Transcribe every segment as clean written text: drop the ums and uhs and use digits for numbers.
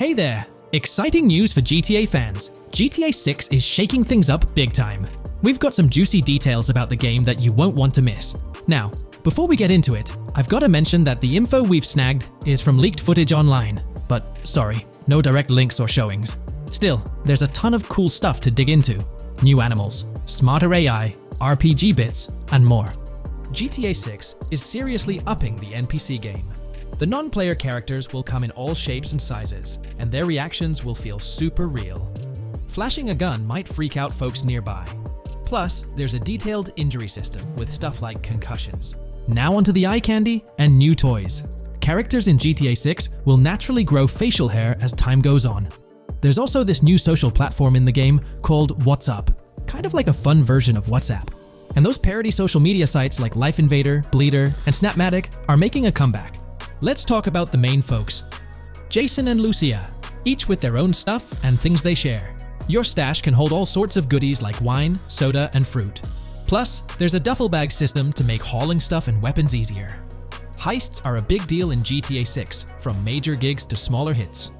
Hey there! Exciting news for GTA fans. GTA 6 is shaking things up big time. We've got some juicy details about the game that you won't want to miss. Now, before we get into it, I've got to mention that the info we've snagged is from leaked footage online. But sorry, no direct links or showings. Still, there's a ton of cool stuff to dig into. New animals, smarter AI, RPG bits, and more. GTA 6 is seriously upping the NPC game. The non-player characters will come in all shapes and sizes, and their reactions will feel super real. Flashing a gun might freak out folks nearby. Plus, there's a detailed injury system with stuff like concussions. Now onto the eye candy and new toys. Characters in GTA 6 will naturally grow facial hair as time goes on. There's also this new social platform in the game called What's Up, kind of like a fun version of WhatsApp. And those parody social media sites like Life Invader, Bleeder, and Snapmatic are making a comeback. Let's talk about the main folks. Jason and Lucia, each with their own stuff and things they share. Your stash can hold all sorts of goodies like wine, soda, and fruit. Plus, there's a duffel bag system to make hauling stuff and weapons easier. Heists are a big deal in GTA 6, from major gigs to smaller hits.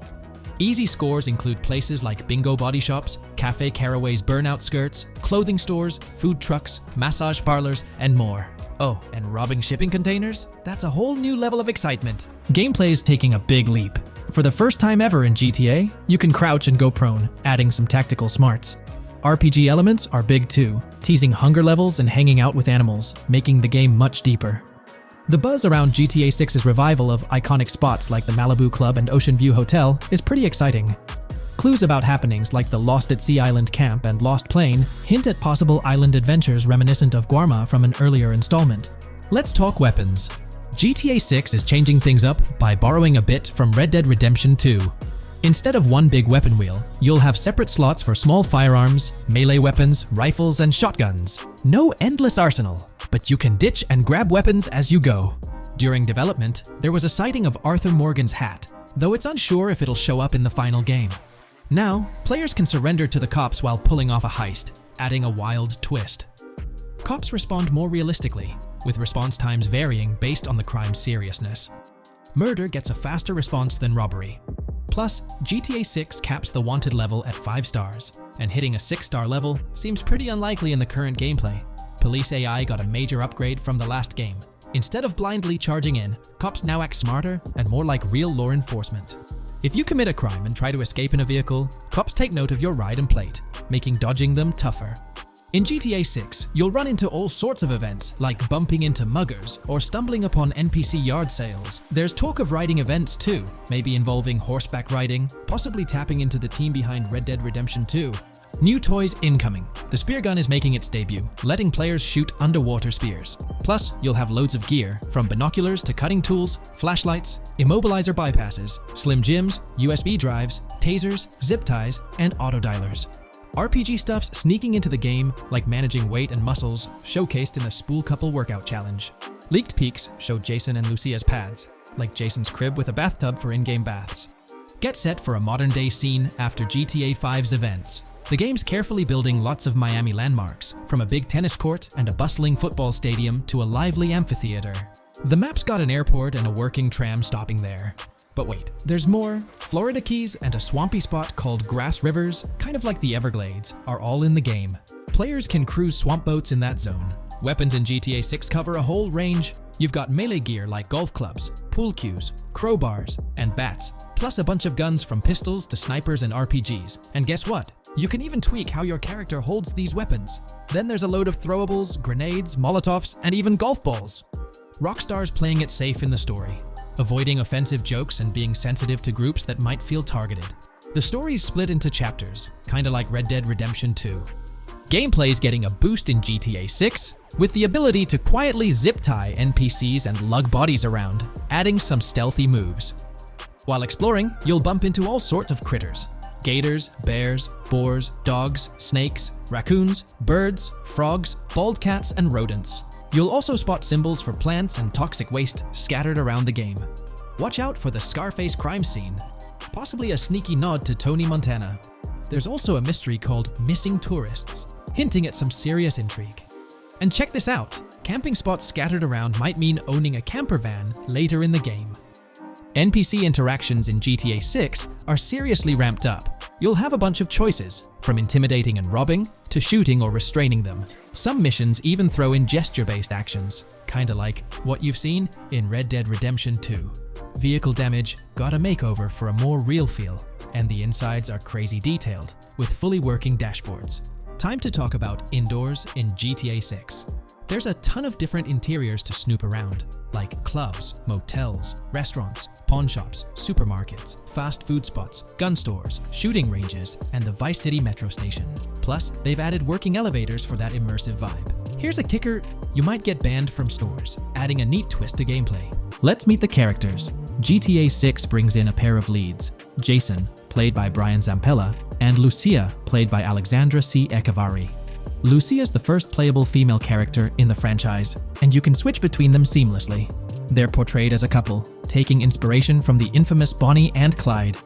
Easy scores include places like Bingo Body Shops, Cafe Caraway's Burnout Skirts, clothing stores, food trucks, massage parlors, and more. Oh, and robbing shipping containers? That's a whole new level of excitement. Gameplay is taking a big leap. For the first time ever in GTA, you can crouch and go prone, adding some tactical smarts. RPG elements are big too, teasing hunger levels and hanging out with animals, making the game much deeper. The buzz around GTA 6's revival of iconic spots like the Malibu Club and Ocean View Hotel is pretty exciting. Clues about happenings like the Lost at Sea Island camp and Lost Plane hint at possible island adventures reminiscent of Guarma from an earlier installment. Let's talk weapons. GTA 6 is changing things up by borrowing a bit from Red Dead Redemption 2. Instead of one big weapon wheel, you'll have separate slots for small firearms, melee weapons, rifles, and shotguns. No endless arsenal, but you can ditch and grab weapons as you go. During development, there was a sighting of Arthur Morgan's hat, though it's unsure if it'll show up in the final game. Now, players can surrender to the cops while pulling off a heist, adding a wild twist. Cops respond more realistically, with response times varying based on the crime's seriousness. Murder gets a faster response than robbery. Plus, GTA 6 caps the wanted level at 5 stars, and hitting a 6-star level seems pretty unlikely in the current gameplay. Police AI got a major upgrade from the last game. Instead of blindly charging in, cops now act smarter and more like real law enforcement. If you commit a crime and try to escape in a vehicle, cops take note of your ride and plate, making dodging them tougher. In GTA 6, you'll run into all sorts of events, like bumping into muggers or stumbling upon NPC yard sales. There's talk of riding events too, maybe involving horseback riding, possibly tapping into the team behind Red Dead Redemption 2. New toys incoming. The spear gun is making its debut, letting players shoot underwater spears. Plus, you'll have loads of gear, from binoculars to cutting tools, flashlights, immobilizer bypasses, slim jims, USB drives, tasers, zip ties, and autodialers. RPG stuff's sneaking into the game, like managing weight and muscles, showcased in the Spool Couple Workout Challenge. Leaked peeks show Jason and Lucia's pads, like Jason's crib with a bathtub for in-game baths. Get set for a modern-day scene after GTA 5's events. The game's carefully building lots of Miami landmarks, from a big tennis court and a bustling football stadium to a lively amphitheater. The map's got an airport and a working tram stopping there. But wait, there's more. Florida Keys and a swampy spot called Grass Rivers, kind of like the Everglades, are all in the game. Players can cruise swamp boats in that zone. Weapons in GTA 6 cover a whole range. You've got melee gear like golf clubs, pool cues, crowbars, and bats, plus a bunch of guns from pistols to snipers and RPGs. And guess what? You can even tweak how your character holds these weapons. Then there's a load of throwables, grenades, molotovs, and even golf balls. Rockstar's playing it safe in the story, avoiding offensive jokes and being sensitive to groups that might feel targeted. The story's split into chapters, kinda like Red Dead Redemption 2. Gameplay's getting a boost in GTA 6, with the ability to quietly zip tie NPCs and lug bodies around, adding some stealthy moves. While exploring, you'll bump into all sorts of critters. Gators, bears, boars, dogs, snakes, raccoons, birds, frogs, bald cats, and rodents. You'll also spot symbols for plants and toxic waste scattered around the game. Watch out for the Scarface crime scene, possibly a sneaky nod to Tony Montana. There's also a mystery called Missing Tourists, hinting at some serious intrigue. And check this out, camping spots scattered around might mean owning a camper van later in the game. NPC interactions in GTA 6 are seriously ramped up. You'll have a bunch of choices, from intimidating and robbing to shooting or restraining them. Some missions even throw in gesture-based actions, kinda like what you've seen in Red Dead Redemption 2. Vehicle damage got a makeover for a more real feel, and the insides are crazy detailed, with fully working dashboards. Time to talk about indoors in GTA 6. There's a ton of different interiors to snoop around, like clubs, motels, restaurants, pawn shops, supermarkets, fast food spots, gun stores, shooting ranges, and the Vice City metro station. Plus, they've added working elevators for that immersive vibe. Here's a kicker: you might get banned from stores, adding a neat twist to gameplay. Let's meet the characters. GTA 6 brings in a pair of leads, Jason, played by Brian Zampella, and Lucia, played by Alexandra C. Echevarri. Lucia is the first playable female character in the franchise, and you can switch between them seamlessly. They're portrayed as a couple, taking inspiration from the infamous Bonnie and Clyde.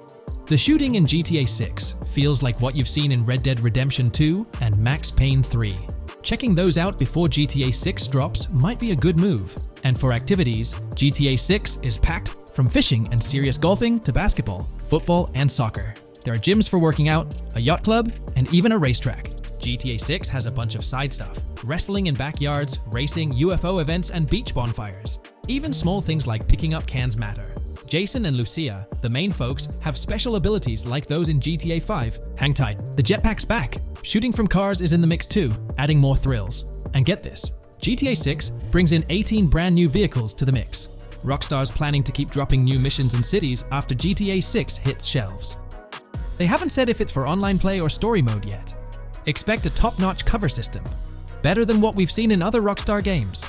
The shooting in GTA 6 feels like what you've seen in Red Dead Redemption 2 and Max Payne 3. Checking those out before GTA 6 drops might be a good move. And for activities, GTA 6 is packed from fishing and serious golfing to basketball, football, and soccer. There are gyms for working out, a yacht club, and even a racetrack. GTA 6 has a bunch of side stuff: wrestling in backyards, racing, UFO events, and beach bonfires. Even small things like picking up cans matter. Jason and Lucia, the main folks, have special abilities like those in GTA 5. Hang tight, the jetpack's back. Shooting from cars is in the mix too, adding more thrills. And get this, GTA 6 brings in 18 brand new vehicles to the mix. Rockstar's planning to keep dropping new missions and cities after GTA 6 hits shelves. They haven't said if it's for online play or story mode yet. Expect a top-notch cover system, better than what we've seen in other Rockstar games.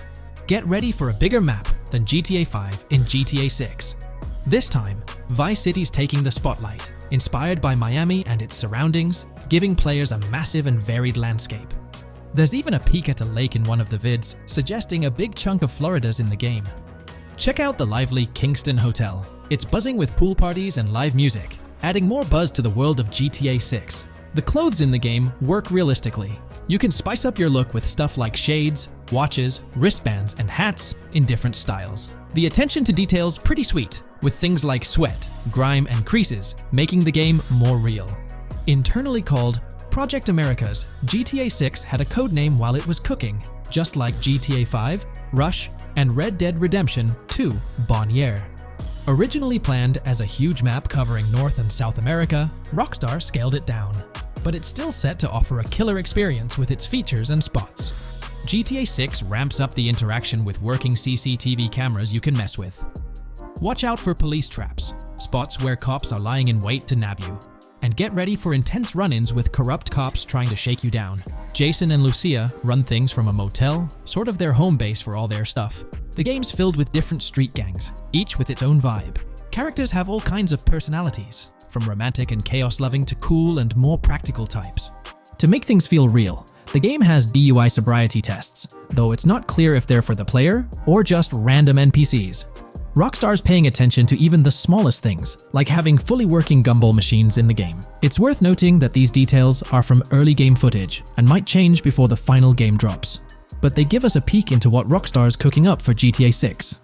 Get ready for a bigger map than GTA 5 in GTA 6. This time, Vice City's taking the spotlight, inspired by Miami and its surroundings, giving players a massive and varied landscape. There's even a peek at a lake in one of the vids, suggesting a big chunk of Florida's in the game. Check out the lively Kingston Hotel. It's buzzing with pool parties and live music, adding more buzz to the world of GTA 6. The clothes in the game work realistically. You can spice up your look with stuff like shades, watches, wristbands, and hats in different styles. The attention to detail's pretty sweet, with things like sweat, grime, and creases, making the game more real. Internally called Project Americas, GTA 6 had a codename while it was cooking, just like GTA 5, Rush, and Red Dead Redemption 2, Bonnier. Originally planned as a huge map covering North and South America, Rockstar scaled it down. But it's still set to offer a killer experience with its features and spots. GTA 6 ramps up the interaction with working CCTV cameras you can mess with. Watch out for police traps, spots where cops are lying in wait to nab you. And get ready for intense run-ins with corrupt cops trying to shake you down. Jason and Lucia run things from a motel, sort of their home base for all their stuff. The game's filled with different street gangs, each with its own vibe. Characters have all kinds of personalities, from romantic and chaos-loving to cool and more practical types. To make things feel real, the game has DUI sobriety tests, though it's not clear if they're for the player or just random NPCs. Rockstar's paying attention to even the smallest things, like having fully working gumball machines in the game. It's worth noting that these details are from early game footage and might change before the final game drops. But they give us a peek into what Rockstar's cooking up for GTA 6.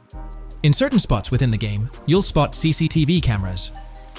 In certain spots within the game, you'll spot CCTV cameras.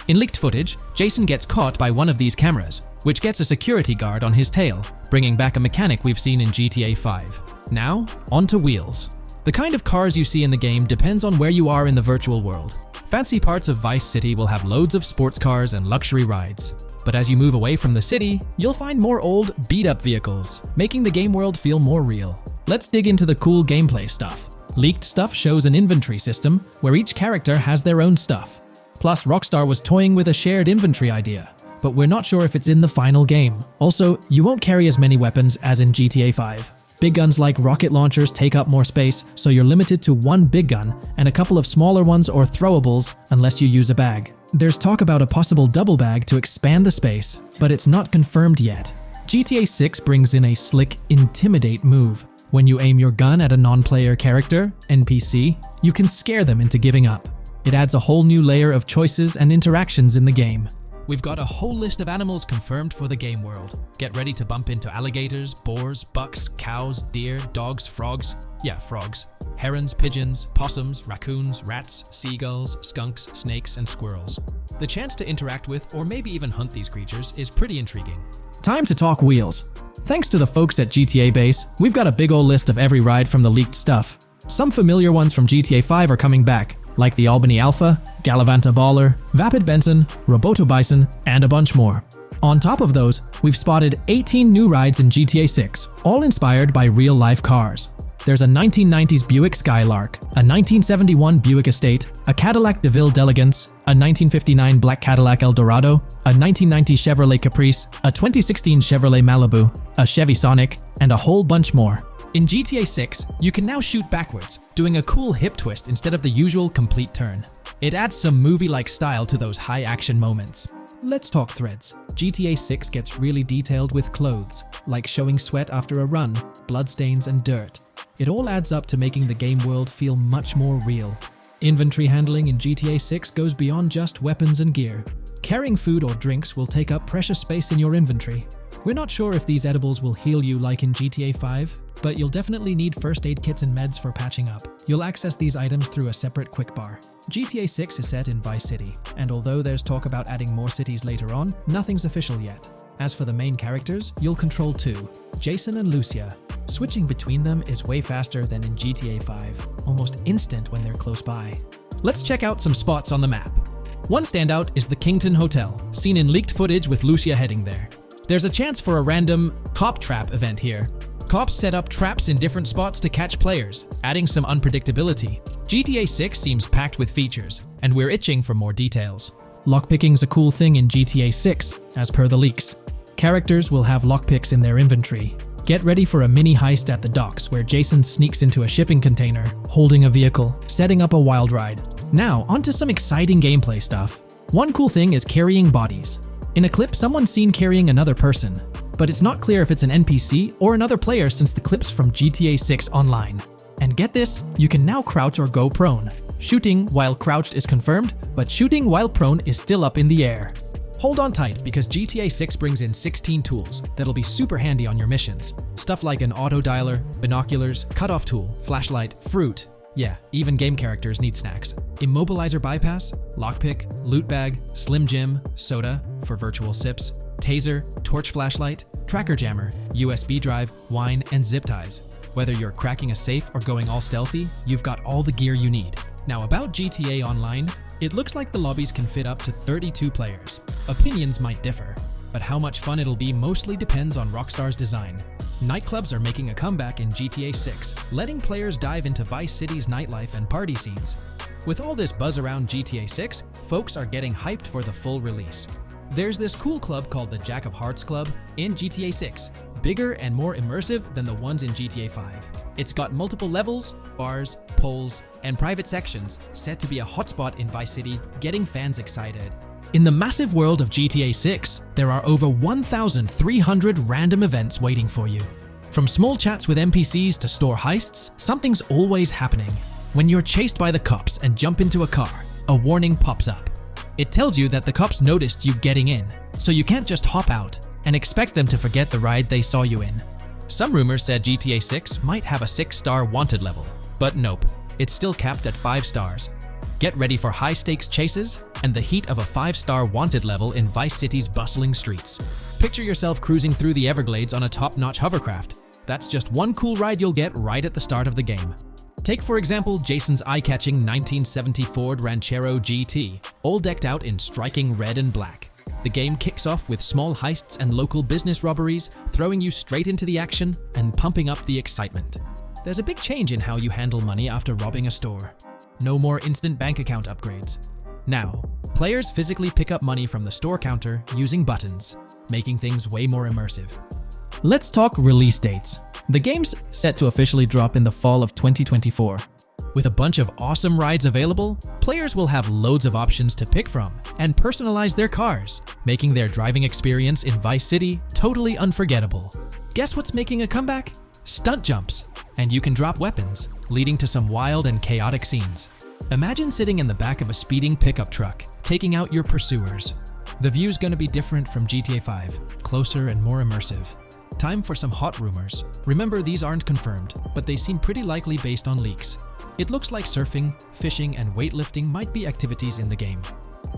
In leaked footage, Jason gets caught by one of these cameras, which gets a security guard on his tail, bringing back a mechanic we've seen in GTA 5. Now, onto wheels. The kind of cars you see in the game depends on where you are in the virtual world. Fancy parts of Vice City will have loads of sports cars and luxury rides. But as you move away from the city, you'll find more old, beat-up vehicles, making the game world feel more real. Let's dig into the cool gameplay stuff. Leaked stuff shows an inventory system where each character has their own stuff. Plus, Rockstar was toying with a shared inventory idea, but we're not sure if it's in the final game. Also, you won't carry as many weapons as in GTA 5. Big guns like rocket launchers take up more space, so you're limited to one big gun and a couple of smaller ones or throwables unless you use a bag. There's talk about a possible double bag to expand the space, but it's not confirmed yet. GTA 6 brings in a slick Intimidate move. When you aim your gun at a non-player character, NPC, you can scare them into giving up. It adds a whole new layer of choices and interactions in the game. We've got a whole list of animals confirmed for the game world. Get ready to bump into alligators, boars, bucks, cows, deer, dogs, frogs. Yeah, frogs. Herons, pigeons, possums, raccoons, rats, seagulls, skunks, snakes, and squirrels. The chance to interact with or maybe even hunt these creatures is pretty intriguing. Time to talk wheels. Thanks to the folks at GTA Base, we've got a big ol' list of every ride from the leaked stuff. Some familiar ones from GTA 5 are coming back, like the Albany Alpha, Galavanta Baller, Vapid Benson, Roboto Bison, and a bunch more. On top of those, we've spotted 18 new rides in GTA 6, all inspired by real-life cars. There's a 1990s Buick Skylark, a 1971 Buick Estate, a Cadillac DeVille D'Elegance, a 1959 Black Cadillac Eldorado, a 1990 Chevrolet Caprice, a 2016 Chevrolet Malibu, a Chevy Sonic, and a whole bunch more. In GTA 6, you can now shoot backwards, doing a cool hip twist instead of the usual complete turn. It adds some movie-like style to those high-action moments. Let's talk threads. GTA 6 gets really detailed with clothes, like showing sweat after a run, bloodstains, and dirt. It all adds up to making the game world feel much more real. Inventory handling in GTA 6 goes beyond just weapons and gear. Carrying food or drinks will take up precious space in your inventory. We're not sure if these edibles will heal you like in GTA 5, but you'll definitely need first aid kits and meds for patching up. You'll access these items through a separate quick bar. GTA 6 is set in Vice City, and although there's talk about adding more cities later on, nothing's official yet. As for the main characters, you'll control two, Jason and Lucia. Switching between them is way faster than in GTA 5, almost instant when they're close by. Let's check out some spots on the map. One standout is the Kington Hotel, seen in leaked footage with Lucia heading there. There's a chance for a random cop trap event here. Cops set up traps in different spots to catch players, adding some unpredictability. GTA 6 seems packed with features, and we're itching for more details. Lockpicking's a cool thing in GTA 6, as per the leaks. Characters will have lockpicks in their inventory. Get ready for a mini heist at the docks where Jason sneaks into a shipping container, holding a vehicle, setting up a wild ride. Now, onto some exciting gameplay stuff. One cool thing is carrying bodies. In a clip, someone's seen carrying another person, but it's not clear if it's an NPC or another player since the clip's from GTA 6 Online. And get this, you can now crouch or go prone. Shooting while crouched is confirmed, but shooting while prone is still up in the air. Hold on tight because GTA 6 brings in 16 tools that'll be super handy on your missions. Stuff like an auto dialer, binoculars, cutoff tool, flashlight, fruit. Yeah, even game characters need snacks. Immobilizer bypass, lockpick, loot bag, slim jim, soda for virtual sips, taser, torch flashlight, tracker jammer, USB drive, wine, and zip ties. Whether you're cracking a safe or going all stealthy, you've got all the gear you need. Now about GTA Online, it looks like the lobbies can fit up to 32 players. Opinions might differ, but how much fun it'll be mostly depends on Rockstar's design. Nightclubs are making a comeback in GTA 6, letting players dive into Vice City's nightlife and party scenes. With all this buzz around GTA 6, folks are getting hyped for the full release. There's this cool club called the Jack of Hearts Club in GTA 6, bigger and more immersive than the ones in GTA 5. It's got multiple levels, bars, poles, and private sections, set to be a hotspot in Vice City, getting fans excited. In the massive world of GTA 6, there are over 1,300 random events waiting for you. From small chats with NPCs to store heists, something's always happening. When you're chased by the cops and jump into a car, a warning pops up. It tells you that the cops noticed you getting in, so you can't just hop out and expect them to forget the ride they saw you in. Some rumors said GTA 6 might have a 6-star wanted level, but nope, it's still capped at 5 stars. Get ready for high-stakes chases and the heat of a 5-star wanted level in Vice City's bustling streets. Picture yourself cruising through the Everglades on a top-notch hovercraft. That's just one cool ride you'll get right at the start of the game. Take for example Jason's eye-catching 1970 Ford Ranchero GT, all decked out in striking red and black. The game kicks off with small heists and local business robberies, throwing you straight into the action and pumping up the excitement. There's a big change in how you handle money after robbing a store. No more instant bank account upgrades. Now, players physically pick up money from the store counter using buttons, making things way more immersive. Let's talk release dates. The game's set to officially drop in the fall of 2024. With a bunch of awesome rides available, players will have loads of options to pick from and personalize their cars, making their driving experience in Vice City totally unforgettable. Guess what's making a comeback? Stunt jumps, and you can drop weapons, leading to some wild and chaotic scenes. Imagine sitting in the back of a speeding pickup truck, taking out your pursuers. The view's gonna be different from GTA 5, closer and more immersive. Time for some hot rumors. Remember, these aren't confirmed, but they seem pretty likely based on leaks. It looks like surfing, fishing, and weightlifting might be activities in the game.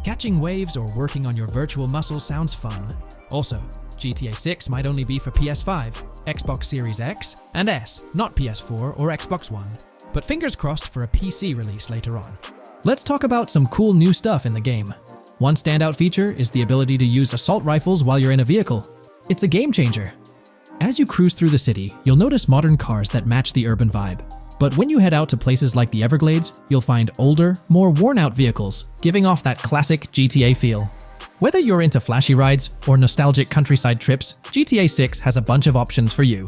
Catching waves or working on your virtual muscles sounds fun. Also, GTA 6 might only be for PS5, Xbox Series X and S, not PS4 or Xbox One. But fingers crossed for a PC release later on. Let's talk about some cool new stuff in the game. One standout feature is the ability to use assault rifles while you're in a vehicle. It's a game changer. As you cruise through the city, you'll notice modern cars that match the urban vibe. But when you head out to places like the Everglades, you'll find older, more worn-out vehicles, giving off that classic GTA feel. Whether you're into flashy rides or nostalgic countryside trips, GTA 6 has a bunch of options for you.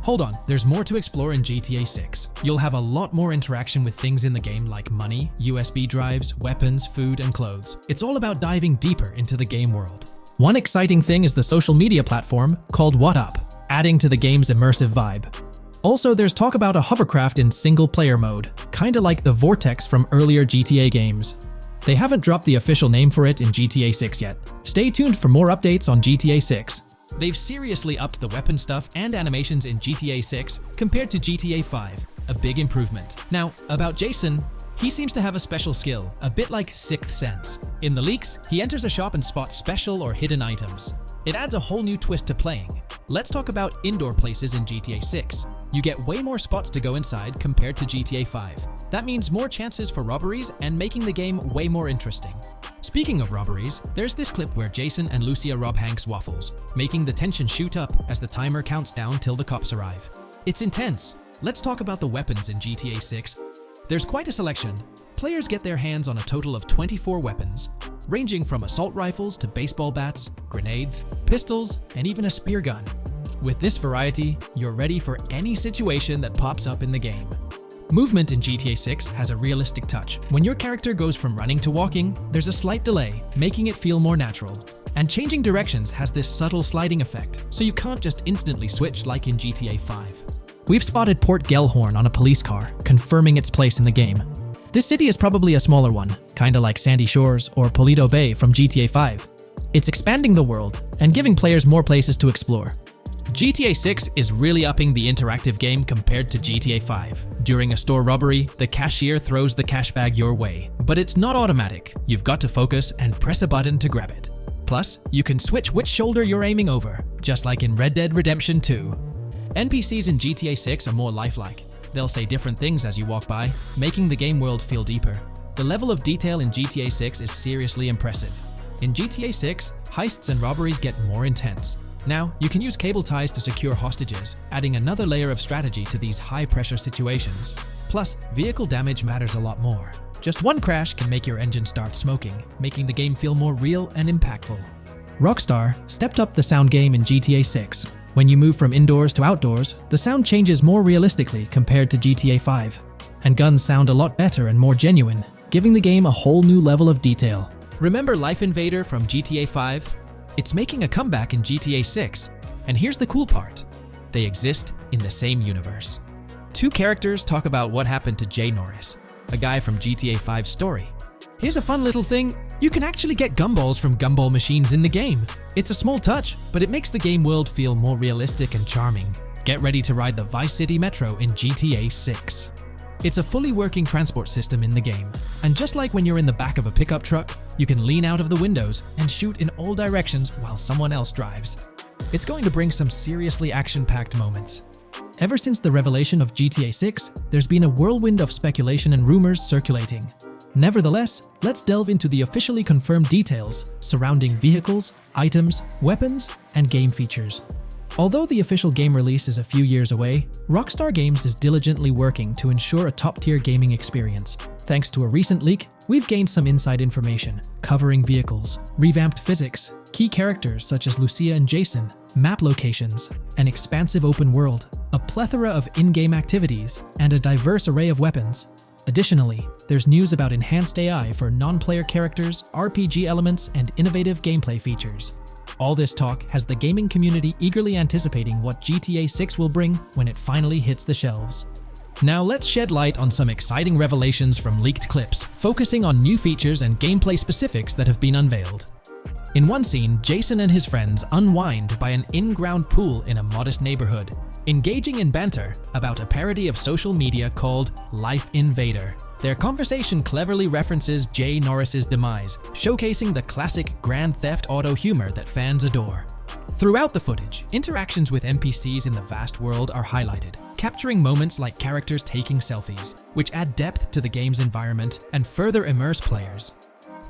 Hold on, there's more to explore in GTA 6. You'll have a lot more interaction with things in the game like money, USB drives, weapons, food, and clothes. It's all about diving deeper into the game world. One exciting thing is the social media platform called What Up, adding to the game's immersive vibe. Also, there's talk about a hovercraft in single-player mode, kinda like the Vortex from earlier GTA games. They haven't dropped the official name for it in GTA 6 yet. Stay tuned for more updates on GTA 6. They've seriously upped the weapon stuff and animations in GTA 6 compared to GTA 5, a big improvement. Now, about Jason, he seems to have a special skill, a bit like Sixth Sense. In the leaks, he enters a shop and spots special or hidden items. It adds a whole new twist to playing. Let's talk about indoor places in GTA 6. You get way more spots to go inside compared to GTA 5. That means more chances for robberies and making the game way more interesting. Speaking of robberies, there's this clip where Jason and Lucia rob Hank's waffles, making the tension shoot up as the timer counts down till the cops arrive. It's intense. Let's talk about the weapons in GTA 6. There's quite a selection. Players get their hands on a total of 24 weapons, ranging from assault rifles to baseball bats, grenades, pistols, and even a spear gun. With this variety, you're ready for any situation that pops up in the game. Movement in GTA 6 has a realistic touch. When your character goes from running to walking, there's a slight delay, making it feel more natural. And changing directions has this subtle sliding effect, so you can't just instantly switch like in GTA 5. We've spotted Port Gellhorn on a police car, confirming its place in the game. This city is probably a smaller one, kinda like Sandy Shores or Polito Bay from GTA 5. It's expanding the world and giving players more places to explore. GTA 6 is really upping the interactive game compared to GTA 5. During a store robbery, the cashier throws the cash bag your way, but it's not automatic. You've got to focus and press a button to grab it. Plus, you can switch which shoulder you're aiming over, just like in Red Dead Redemption 2. NPCs in GTA 6 are more lifelike. They'll say different things as you walk by, making the game world feel deeper. The level of detail in GTA 6 is seriously impressive. In GTA 6, heists and robberies get more intense. Now, you can use cable ties to secure hostages, adding another layer of strategy to these high-pressure situations. Plus, vehicle damage matters a lot more. Just one crash can make your engine start smoking, making the game feel more real and impactful. Rockstar stepped up the sound game in GTA 6. When you move from indoors to outdoors, the sound changes more realistically compared to GTA 5. And guns sound a lot better and more genuine, giving the game a whole new level of detail. Remember Life Invader from GTA 5? It's making a comeback in GTA 6, and here's the cool part. They exist in the same universe. Two characters talk about what happened to Jay Norris, a guy from GTA 5's story. Here's a fun little thing, you can actually get gumballs from gumball machines in the game. It's a small touch, but it makes the game world feel more realistic and charming. Get ready to ride the Vice City Metro in GTA 6. It's a fully working transport system in the game, and just like when you're in the back of a pickup truck, you can lean out of the windows and shoot in all directions while someone else drives. It's going to bring some seriously action-packed moments. Ever since the revelation of GTA 6, there's been a whirlwind of speculation and rumors circulating. Nevertheless, let's delve into the officially confirmed details surrounding vehicles, items, weapons, and game features. Although the official game release is a few years away, Rockstar Games is diligently working to ensure a top-tier gaming experience. Thanks to a recent leak, we've gained some inside information, covering vehicles, revamped physics, key characters such as Lucia and Jason, map locations, an expansive open world, a plethora of in-game activities, and a diverse array of weapons. Additionally, there's news about enhanced AI for non-player characters, RPG elements, and innovative gameplay features. All this talk has the gaming community eagerly anticipating what GTA 6 will bring when it finally hits the shelves. Now let's shed light on some exciting revelations from leaked clips, focusing on new features and gameplay specifics that have been unveiled. In one scene, Jason and his friends unwind by an in-ground pool in a modest neighborhood, engaging in banter about a parody of social media called Life Invader. Their conversation cleverly references Jay Norris's demise, showcasing the classic Grand Theft Auto humor that fans adore. Throughout the footage, interactions with NPCs in the vast world are highlighted, capturing moments like characters taking selfies, which add depth to the game's environment and further immerse players.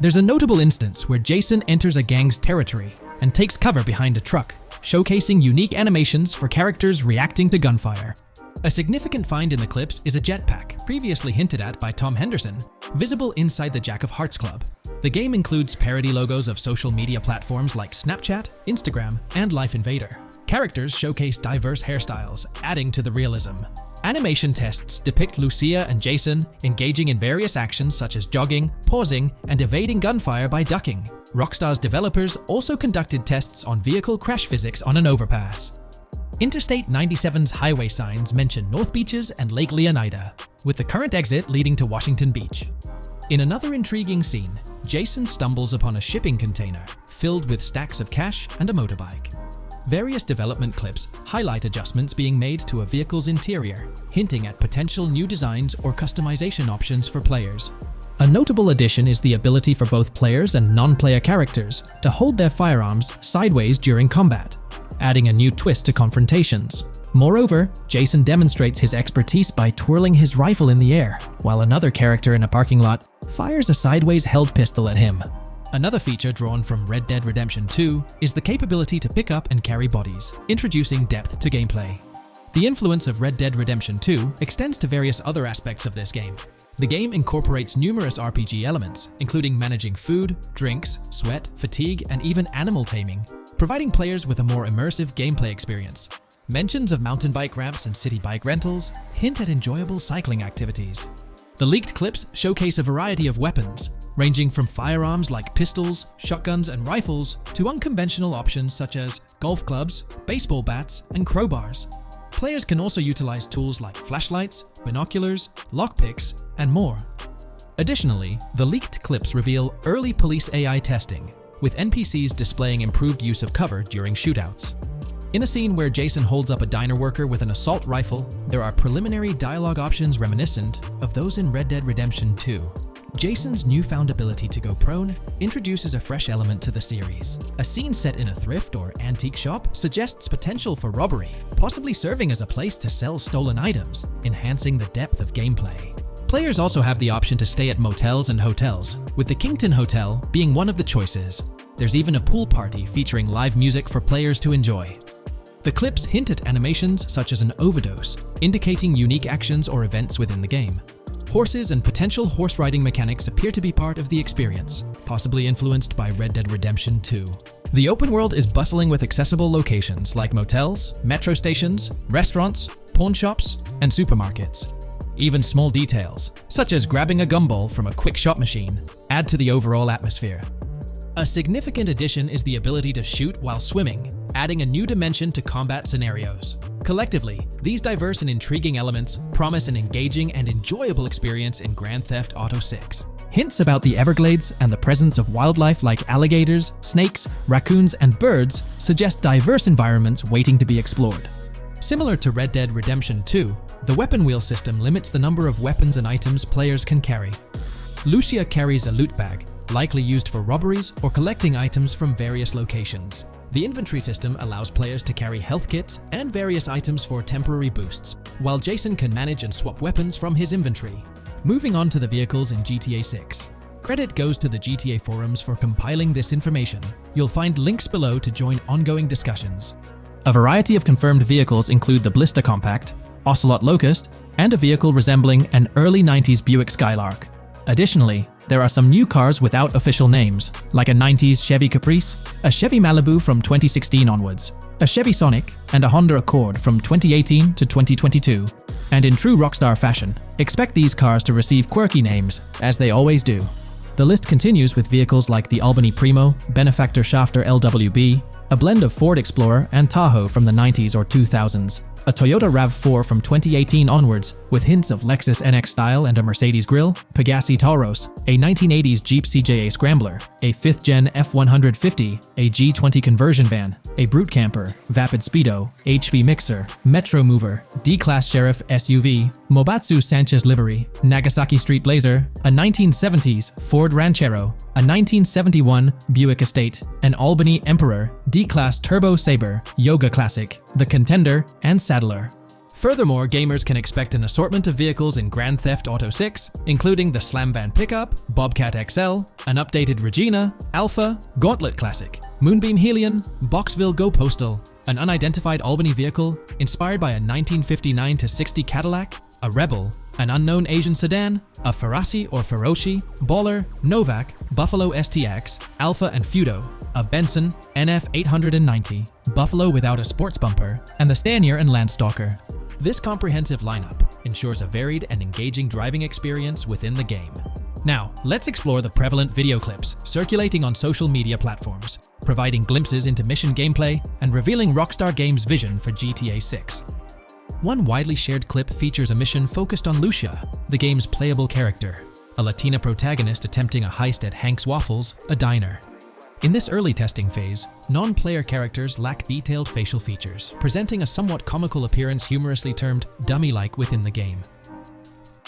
There's a notable instance where Jason enters a gang's territory and takes cover behind a truck, showcasing unique animations for characters reacting to gunfire. A significant find in the clips is a jetpack, previously hinted at by Tom Henderson, visible inside the Jack of Hearts Club. The game includes parody logos of social media platforms like Snapchat, Instagram, and Life Invader. Characters showcase diverse hairstyles, adding to the realism. Animation tests depict Lucia and Jason engaging in various actions such as jogging, pausing, and evading gunfire by ducking. Rockstar's developers also conducted tests on vehicle crash physics on an overpass. Interstate 97's highway signs mention North Beaches and Lake Leonida, with the current exit leading to Washington Beach. In another intriguing scene, Jason stumbles upon a shipping container filled with stacks of cash and a motorbike. Various development clips highlight adjustments being made to a vehicle's interior, hinting at potential new designs or customization options for players. A notable addition is the ability for both players and non-player characters to hold their firearms sideways during combat, adding a new twist to confrontations. Moreover, Jason demonstrates his expertise by twirling his rifle in the air, while another character in a parking lot fires a sideways held pistol at him. Another feature drawn from Red Dead Redemption 2 is the capability to pick up and carry bodies, introducing depth to gameplay. The influence of Red Dead Redemption 2 extends to various other aspects of this game. The game incorporates numerous RPG elements, including managing food, drinks, sweat, fatigue, and even animal taming, providing players with a more immersive gameplay experience. Mentions of mountain bike ramps and city bike rentals hint at enjoyable cycling activities. The leaked clips showcase a variety of weapons, ranging from firearms like pistols, shotguns, and rifles to unconventional options such as golf clubs, baseball bats, and crowbars. Players can also utilize tools like flashlights, binoculars, lockpicks, and more. Additionally, the leaked clips reveal early police AI testing, with NPCs displaying improved use of cover during shootouts. In a scene where Jason holds up a diner worker with an assault rifle, there are preliminary dialogue options reminiscent of those in Red Dead Redemption 2. Jason's newfound ability to go prone introduces a fresh element to the series. A scene set in a thrift or antique shop suggests potential for robbery, possibly serving as a place to sell stolen items, enhancing the depth of gameplay. Players also have the option to stay at motels and hotels, with the Kington Hotel being one of the choices. There's even a pool party featuring live music for players to enjoy. The clips hint at animations such as an overdose, indicating unique actions or events within the game. Horses and potential horse riding mechanics appear to be part of the experience, possibly influenced by Red Dead Redemption 2. The open world is bustling with accessible locations like motels, metro stations, restaurants, pawn shops, and supermarkets. Even small details, such as grabbing a gumball from a quick shot machine, add to the overall atmosphere. A significant addition is the ability to shoot while swimming, adding a new dimension to combat scenarios. Collectively, these diverse and intriguing elements promise an engaging and enjoyable experience in Grand Theft Auto 6. Hints about the Everglades and the presence of wildlife like alligators, snakes, raccoons, and birds suggest diverse environments waiting to be explored. Similar to Red Dead Redemption 2, the weapon wheel system limits the number of weapons and items players can carry. Lucia carries a loot bag, likely used for robberies or collecting items from various locations. The inventory system allows players to carry health kits and various items for temporary boosts, while Jason can manage and swap weapons from his inventory. Moving on to the vehicles in GTA 6. Credit goes to the GTA forums for compiling this information. You'll find links below to join ongoing discussions. A variety of confirmed vehicles include the Blister Compact, Ocelot Locust, and a vehicle resembling an early 90s Buick Skylark. Additionally, there are some new cars without official names, like a 90s Chevy Caprice, a Chevy Malibu from 2016 onwards, a Chevy Sonic, and a Honda Accord from 2018 to 2022. And in true Rockstar fashion, expect these cars to receive quirky names, as they always do. The list continues with vehicles like the Albany Primo, Benefactor Shafter LWB, a blend of Ford Explorer and Tahoe from the 90s or 2000s, a Toyota RAV4 from 2018 onwards, with hints of Lexus NX style and a Mercedes grille, Pegassi Tauros, a 1980s Jeep CJA Scrambler, a 5th-gen F150, a G20 conversion van, a Brute Camper, Vapid Speedo, HV Mixer, Metro Mover, D-Class Sheriff SUV, Mobatsu Sanchez livery, Nagasaki Street Blazer, a 1970s Ford Ranchero, a 1971 Buick Estate, an Albany Emperor, D-Class Turbo Sabre, Yoga Classic, the Contender, and Saddler. Furthermore, gamers can expect an assortment of vehicles in Grand Theft Auto 6, including the Slam Van Pickup, Bobcat XL, an updated Regina, Alpha, Gauntlet Classic, Moonbeam Helion, Boxville Go Postal, an unidentified Albany vehicle inspired by a 1959-60 Cadillac, a Rebel, an unknown Asian sedan, a Ferrari or Feroci, Baller, Novak, Buffalo STX, Alpha and Feudo, a Benson NF 890, Buffalo without a sports bumper, and the Stanier and Landstalker. This comprehensive lineup ensures a varied and engaging driving experience within the game. Now, let's explore the prevalent video clips circulating on social media platforms, providing glimpses into mission gameplay and revealing Rockstar Games' vision for GTA 6. One widely shared clip features a mission focused on Lucia, the game's playable character, a Latina protagonist attempting a heist at Hank's Waffles, a diner. In this early testing phase, non-player characters lack detailed facial features, presenting a somewhat comical appearance humorously termed dummy-like within the game.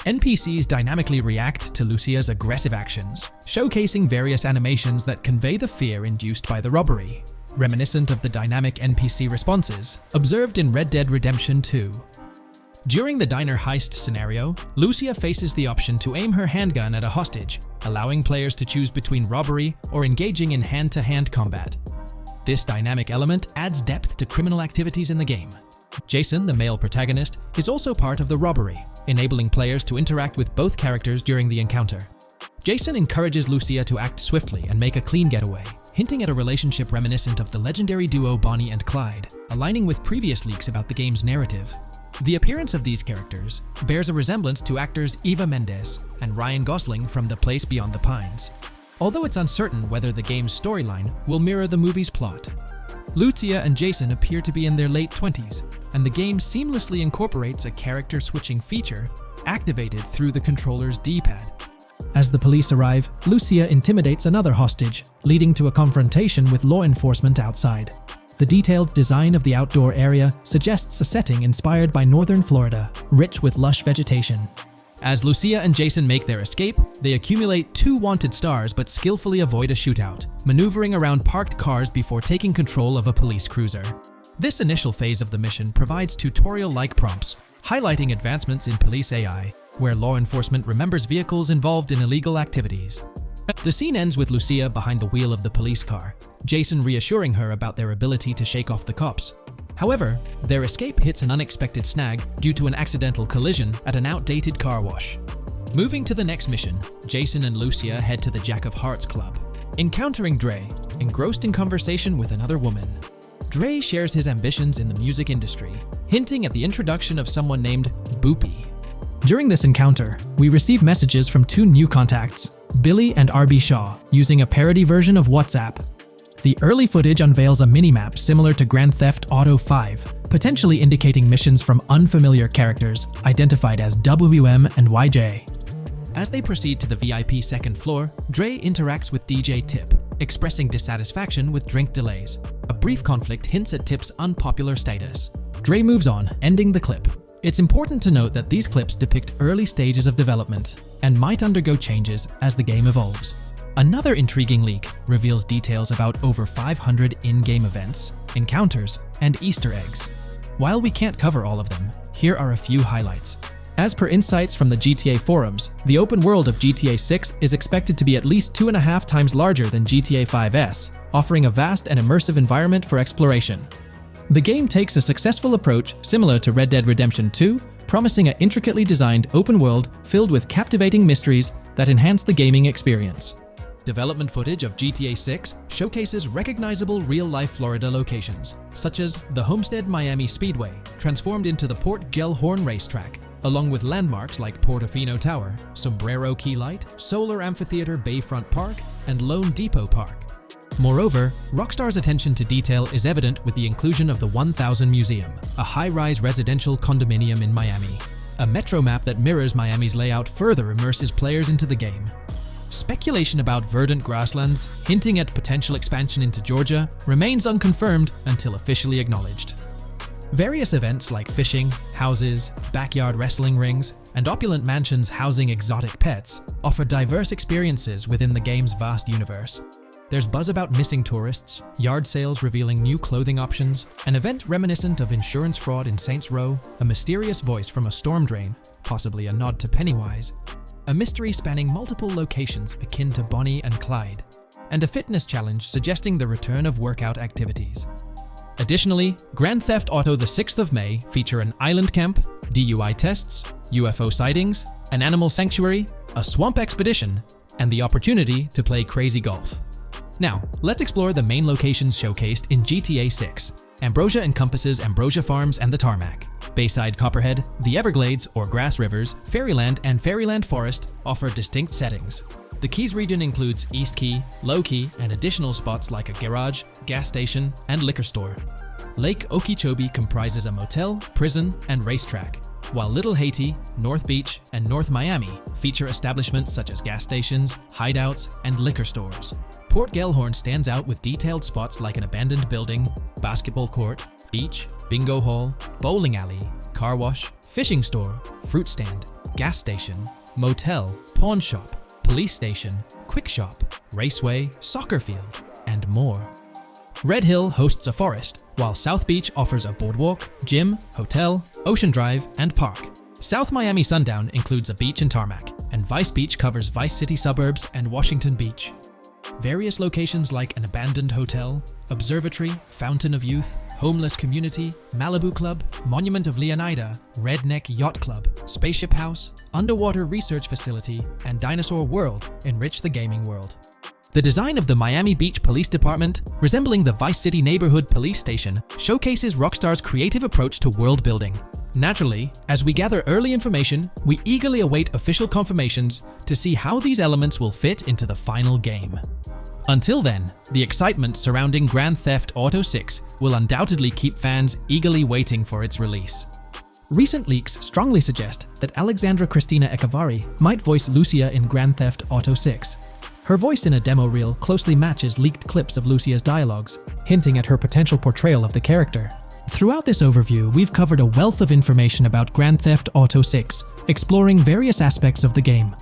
NPCs dynamically react to Lucia's aggressive actions, showcasing various animations that convey the fear induced by the robbery, reminiscent of the dynamic NPC responses observed in Red Dead Redemption 2. During the diner heist scenario, Lucia faces the option to aim her handgun at a hostage, allowing players to choose between robbery or engaging in hand-to-hand combat. This dynamic element adds depth to criminal activities in the game. Jason, the male protagonist, is also part of the robbery, enabling players to interact with both characters during the encounter. Jason encourages Lucia to act swiftly and make a clean getaway, hinting at a relationship reminiscent of the legendary duo Bonnie and Clyde, aligning with previous leaks about the game's narrative. The appearance of these characters bears a resemblance to actors Eva Mendes and Ryan Gosling from The Place Beyond the Pines, although it's uncertain whether the game's storyline will mirror the movie's plot. Lucia and Jason appear to be in their late 20s, and the game seamlessly incorporates a character switching feature activated through the controller's D-pad. As the police arrive, Lucia intimidates another hostage, leading to a confrontation with law enforcement outside. The detailed design of the outdoor area suggests a setting inspired by northern Florida, rich with lush vegetation. As Lucia and Jason make their escape, they accumulate 2 wanted stars but skillfully avoid a shootout, maneuvering around parked cars before taking control of a police cruiser. This initial phase of the mission provides tutorial-like prompts, highlighting advancements in police AI, where law enforcement remembers vehicles involved in illegal activities. The scene ends with Lucia behind the wheel of the police car, Jason reassuring her about their ability to shake off the cops. However, their escape hits an unexpected snag due to an accidental collision at an outdated car wash. Moving to the next mission, Jason and Lucia head to the Jack of Hearts Club, encountering Dre, engrossed in conversation with another woman. Dre shares his ambitions in the music industry, hinting at the introduction of someone named Boopy. During this encounter, we receive messages from 2 new contacts, Billy and RB Shaw, using a parody version of WhatsApp. The early footage unveils a minimap similar to Grand Theft Auto 5, potentially indicating missions from unfamiliar characters identified as WM and YJ. As they proceed to the VIP second floor, Dre interacts with DJ Tip, expressing dissatisfaction with drink delays. A brief conflict hints at Tip's unpopular status. Dre moves on, ending the clip. It's important to note that these clips depict early stages of development and might undergo changes as the game evolves. Another intriguing leak reveals details about over 500 in-game events, encounters, and Easter eggs. While we can't cover all of them, here are a few highlights. As per insights from the GTA forums, the open world of GTA 6 is expected to be at least 2.5 times larger than GTA 5's, offering a vast and immersive environment for exploration. The game takes a successful approach similar to Red Dead Redemption 2, promising an intricately designed open world filled with captivating mysteries that enhance the gaming experience. Development footage of GTA 6 showcases recognizable real-life Florida locations, such as the Homestead Miami Speedway, transformed into the Port Gellhorn racetrack, along with landmarks like Portofino Tower, Sombrero Key Light, Solar Amphitheater Bayfront Park, and Lone Depot Park. Moreover, Rockstar's attention to detail is evident with the inclusion of the 1000 Museum, a high-rise residential condominium in Miami. A metro map that mirrors Miami's layout further immerses players into the game. Speculation about verdant grasslands, hinting at potential expansion into Georgia, remains unconfirmed until officially acknowledged. Various events like fishing, houses, backyard wrestling rings, and opulent mansions housing exotic pets offer diverse experiences within the game's vast universe. There's buzz about missing tourists, yard sales revealing new clothing options, an event reminiscent of insurance fraud in Saints Row, a mysterious voice from a storm drain, possibly a nod to Pennywise, a mystery spanning multiple locations akin to Bonnie and Clyde, and a fitness challenge suggesting the return of workout activities. Additionally, Grand Theft Auto the 6th of May feature an island camp, DUI tests, UFO sightings, an animal sanctuary, a swamp expedition, and the opportunity to play crazy golf. Now, let's explore the main locations showcased in GTA 6. Ambrosia encompasses Ambrosia Farms and the Tarmac. Bayside Copperhead, the Everglades or Grass Rivers, Fairyland, and Fairyland Forest offer distinct settings. The Keys region includes East Key, Low Key, and additional spots like a garage, gas station, and liquor store. Lake Okeechobee comprises a motel, prison, and racetrack, while Little Haiti, North Beach, and North Miami feature establishments such as gas stations, hideouts, and liquor stores. Port Gellhorn stands out with detailed spots like an abandoned building, basketball court, beach, bingo hall, bowling alley, car wash, fishing store, fruit stand, gas station, motel, pawn shop, police station, quick shop, raceway, soccer field, and more. Red Hill hosts a forest, while South Beach offers a boardwalk, gym, hotel, ocean drive, and park. South Miami Sundown includes a beach and tarmac, and Vice Beach covers Vice City suburbs and Washington Beach. Various locations like an abandoned hotel, observatory, fountain of youth, homeless community, Malibu Club, Monument of Leonida, Redneck Yacht Club, Spaceship House, underwater research facility, and Dinosaur World enrich the gaming world. The design of the Miami Beach Police Department, resembling the Vice City Neighborhood Police Station, showcases Rockstar's creative approach to world building. Naturally, as we gather early information, we eagerly await official confirmations to see how these elements will fit into the final game. Until then, the excitement surrounding Grand Theft Auto 6 will undoubtedly keep fans eagerly waiting for its release. Recent leaks strongly suggest that Alexandra Christina Echevarri might voice Lucia in Grand Theft Auto 6. Her voice in a demo reel closely matches leaked clips of Lucia's dialogues, hinting at her potential portrayal of the character. Throughout this overview, we've covered a wealth of information about Grand Theft Auto 6, exploring various aspects of the game.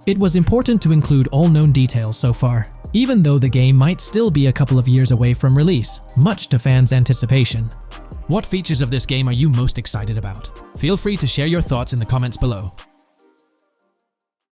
It was important to include all known details so far, even though the game might still be a couple of years away from release, much to fans' anticipation. What features of this game are you most excited about? Feel free to share your thoughts in the comments below.